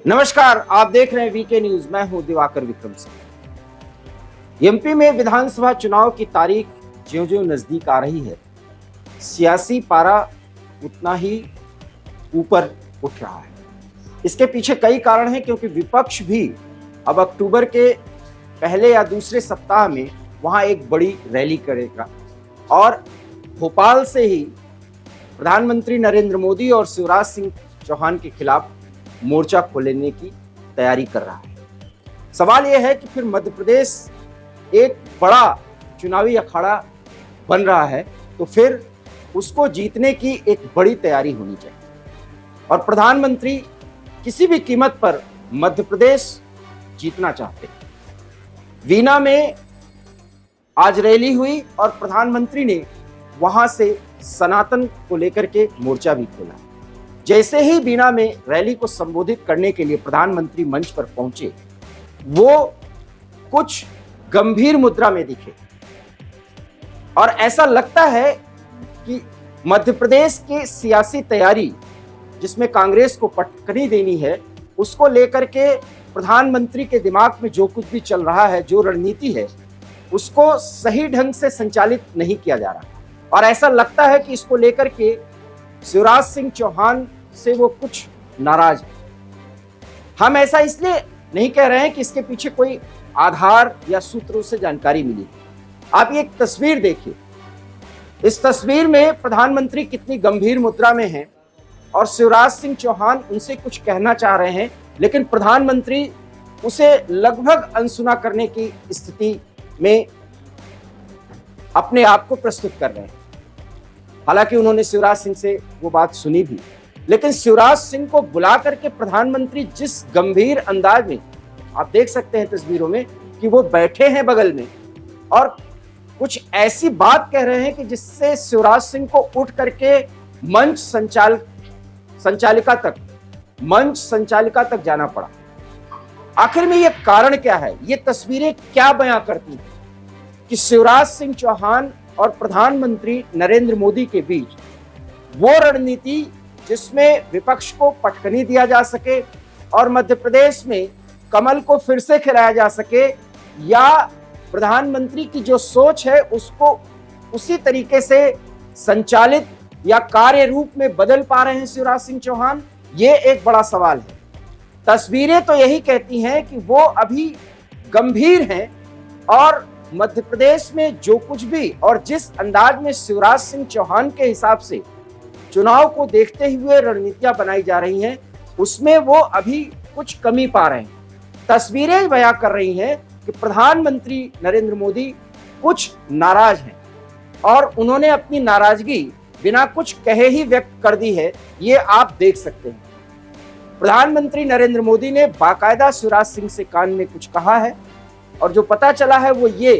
नमस्कार, आप देख रहे हैं वीके न्यूज। मैं हूं दिवाकर विक्रम सिंह। एमपी में विधानसभा चुनाव की तारीख ज्यों-ज्यों नजदीक आ रही है, सियासी पारा उतना ही ऊपर उठ रहा है। इसके पीछे कई कारण हैं, क्योंकि विपक्ष भी अब अक्टूबर के पहले या दूसरे सप्ताह में वहां एक बड़ी रैली करेगा और भोपाल से ही प्रधानमंत्री नरेंद्र मोदी और शिवराज सिंह चौहान के खिलाफ मोर्चा खोलने की तैयारी कर रहा है। सवाल यह है कि फिर मध्य प्रदेश एक बड़ा चुनावी अखाड़ा बन रहा है, तो फिर उसको जीतने की एक बड़ी तैयारी होनी चाहिए और प्रधानमंत्री किसी भी कीमत पर मध्य प्रदेश जीतना चाहते हैं। वीना में आज रैली हुई और प्रधानमंत्री ने वहां से सनातन को लेकर के मोर्चा भी खोला। जैसे ही बीना में रैली को संबोधित करने के लिए प्रधानमंत्री मंच पर पहुंचे, वो कुछ गंभीर मुद्रा में दिखे और ऐसा लगता है कि मध्य प्रदेश की सियासी तैयारी, जिसमें कांग्रेस को पटकनी देनी है, उसको लेकर के प्रधानमंत्री के दिमाग में जो कुछ भी चल रहा है, जो रणनीति है, उसको सही ढंग से संचालित नहीं किया जा रहा और ऐसा लगता है कि इसको लेकर के शिवराज सिंह चौहान से वो कुछ नाराज है। हम ऐसा इसलिए नहीं कह रहे हैं कि इसके पीछे कोई आधार या सूत्रों से जानकारी मिली। आप ये एक तस्वीर देखिए। इस तस्वीर में प्रधानमंत्री कितनी गंभीर मुद्रा में हैं और शिवराज सिंह चौहान उनसे कुछ कहना चाह रहे हैं, लेकिन प्रधानमंत्री उसे लगभग अनसुना करने की स्थिति में अपने आप को प्रस्तुत कर रहे हैं। हालांकि उन्होंने शिवराज सिंह से वो बात सुनी भी, लेकिन शिवराज सिंह को बुला करके प्रधानमंत्री जिस गंभीर अंदाज में, आप देख सकते हैं तस्वीरों में, कि वो बैठे हैं बगल में और कुछ ऐसी बात कह रहे हैं कि जिससे शिवराज सिंह को उठ करके मंच संचालिका तक जाना पड़ा। आखिर में ये कारण क्या है? ये तस्वीरें क्या बयां करती हैं कि शिवराज सिंह चौहान और प्रधानमंत्री नरेंद्र मोदी के बीच वो रणनीति जिसमें विपक्ष को पटकनी दिया जा सके और मध्य प्रदेश में कमल को फिर से खिलाया जा सके, या प्रधानमंत्री की जो सोच है उसको उसी तरीके से संचालित या कार्य रूप में बदल पा रहे हैं शिवराज सिंह चौहान, ये एक बड़ा सवाल है। तस्वीरें तो यही कहती हैं कि वो अभी गंभीर हैं और मध्य प्रदेश में जो कुछ भी और जिस अंदाज में शिवराज सिंह चौहान के हिसाब से चुनाव को देखते हुए रणनीतियां बनाई जा रही हैं, उसमें वो अभी कुछ कमी पा रहे हैं। तस्वीरें बयां कर रही हैं कि प्रधानमंत्री नरेंद्र मोदी कुछ नाराज हैं और उन्होंने अपनी नाराजगी बिना कुछ कहे ही व्यक्त कर दी है। ये आप देख सकते हैं। प्रधानमंत्री नरेंद्र मोदी ने बाकायदा शिवराज सिंह से कान में कुछ कहा है और जो पता चला है वो ये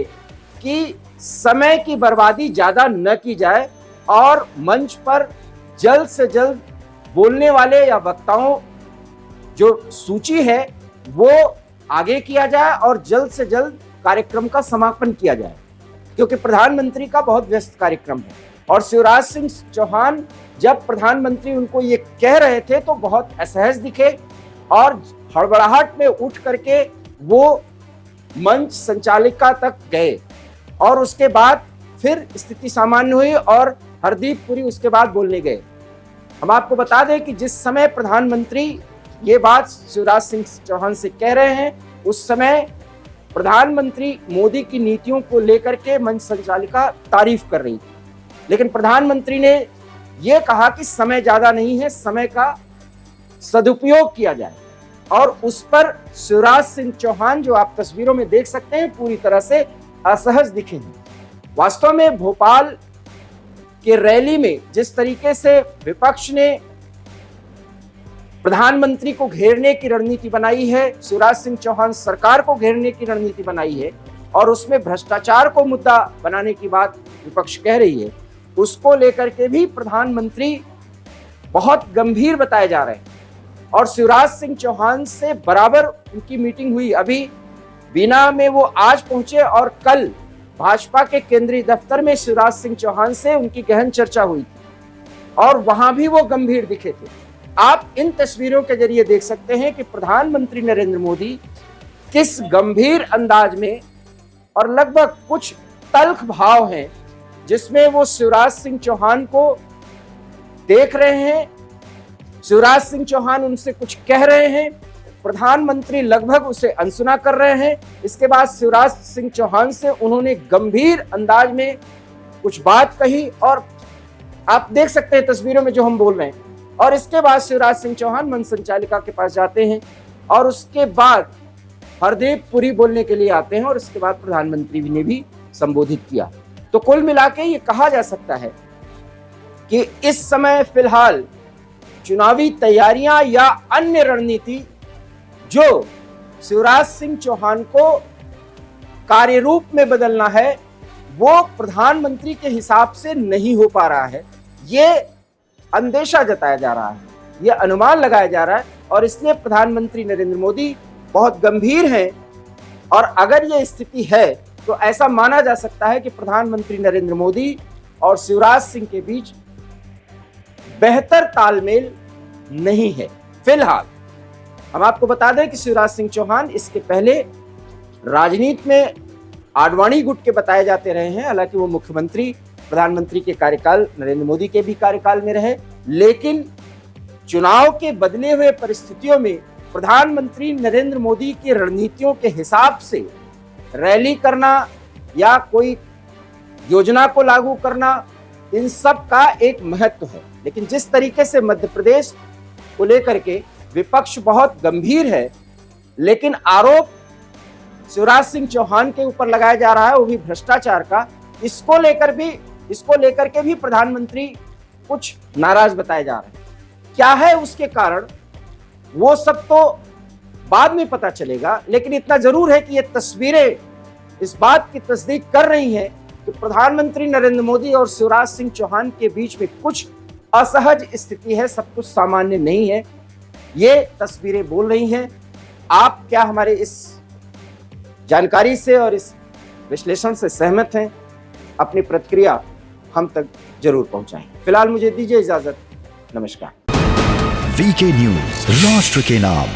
कि समय की बर्बादी ज्यादा न की जाए और मंच पर जल्द से जल्द बोलने वाले या वक्ताओं जो सूची है वो आगे किया जाए और जल्द से जल्द कार्यक्रम का समापन किया जाए, क्योंकि प्रधानमंत्री का बहुत व्यस्त कार्यक्रम है। और शिवराज सिंह चौहान जब प्रधानमंत्री उनको ये कह रहे थे तो बहुत असहज दिखे और हड़बड़ाहट में उठ करके वो मंच संचालिका तक गए और उसके बाद फिर स्थिति सामान्य हुई और हरदीप पुरी उसके बाद बोलने गए। हम आपको बता दें कि जिस समय प्रधानमंत्री ये बात शिवराज सिंह चौहान से कह रहे हैं, उस समय प्रधानमंत्री मोदी की नीतियों को लेकर के मंच संचालिका तारीफ कर रही थी, लेकिन प्रधानमंत्री ने यह कहा कि समय ज्यादा नहीं है, समय का सदुपयोग किया जाए और उस पर शिवराज सिंह चौहान, जो आप तस्वीरों में देख सकते हैं, पूरी तरह से असहज दिखे हैं। वास्तव में भोपाल के रैली में जिस तरीके से विपक्ष ने प्रधानमंत्री को घेरने की रणनीति बनाई है, शिवराज सिंह चौहान सरकार को घेरने की रणनीति बनाई है और उसमें भ्रष्टाचार को मुद्दा बनाने की बात विपक्ष कह रही है, उसको लेकर के भी प्रधानमंत्री बहुत गंभीर बताए जा रहे हैं और शिवराज सिंह चौहान से बराबर उनकी मीटिंग हुई। अभी बीना में वो आज पहुंचे और कल भाजपा के केंद्रीय दफ्तर में शिवराज सिंह चौहान से उनकी गहन चर्चा हुई थी और वहां भी वो गंभीर दिखे थे। आप इन तस्वीरों के जरिए देख सकते हैं कि प्रधानमंत्री नरेंद्र मोदी किस गंभीर अंदाज में और लगभग कुछ तल्ख भाव हैं जिसमें वो शिवराज सिंह चौहान को देख रहे हैं। शिवराज सिंह चौहान उनसे कुछ कह रहे हैं, प्रधानमंत्री लगभग उसे अनसुना कर रहे हैं। इसके बाद शिवराज सिंह चौहान से उन्होंने गंभीर अंदाज में कुछ बात कही और आप देख सकते हैं तस्वीरों में जो हम बोल रहे हैं। और इसके बाद शिवराज सिंह चौहान मन संचालिका के पास जाते हैं और उसके बाद हरदीप पुरी बोलने के लिए आते हैं और इसके बाद प्रधानमंत्री ने भी संबोधित किया। तो कुल मिला के ये कहा जा सकता है कि इस समय फिलहाल चुनावी तैयारियां या अन्य रणनीति जो शिवराज सिंह चौहान को कार्यरूप में बदलना है वो प्रधानमंत्री के हिसाब से नहीं हो पा रहा है। ये अंदेशा जताया जा रहा है, ये अनुमान लगाया जा रहा है और इसलिए प्रधानमंत्री नरेंद्र मोदी बहुत गंभीर हैं। और अगर ये स्थिति है तो ऐसा माना जा सकता है कि प्रधानमंत्री नरेंद्र मोदी और शिवराज सिंह के बीच बेहतर तालमेल नहीं है। फिलहाल हम आपको बता दें कि शिवराज सिंह चौहान इसके पहले राजनीति में आडवाणी गुट के बताए जाते रहे हैं। हालांकि वो मुख्यमंत्री प्रधानमंत्री के कार्यकाल नरेंद्र मोदी के भी कार्यकाल में रहे, लेकिन चुनाव के बदले हुए परिस्थितियों में प्रधानमंत्री नरेंद्र मोदी की रणनीतियों के हिसाब से रैली करना या कोई योजना को लागू करना, इन सब का एक महत्व है। लेकिन जिस तरीके से मध्य प्रदेश को लेकर के विपक्ष बहुत गंभीर है, लेकिन आरोप शिवराज सिंह चौहान के ऊपर लगाया जा रहा है वो भी भ्रष्टाचार का, इसको लेकर के भी प्रधानमंत्री कुछ नाराज बताए जा रहे हैं। क्या है उसके कारण वो सब तो बाद में पता चलेगा, लेकिन इतना जरूर है कि ये तस्वीरें इस बात की तस्दीक कर रही हैं कि प्रधानमंत्री नरेंद्र मोदी और शिवराज सिंह चौहान के बीच में कुछ असहज स्थिति है, सब कुछ सामान्य नहीं है। ये तस्वीरें बोल रही हैं। आप क्या हमारे इस जानकारी से और इस विश्लेषण से सहमत हैं? अपनी प्रतिक्रिया हम तक जरूर पहुंचाएं। फिलहाल मुझे दीजिए इजाजत। नमस्कार। वीके न्यूज, राष्ट्र के नाम।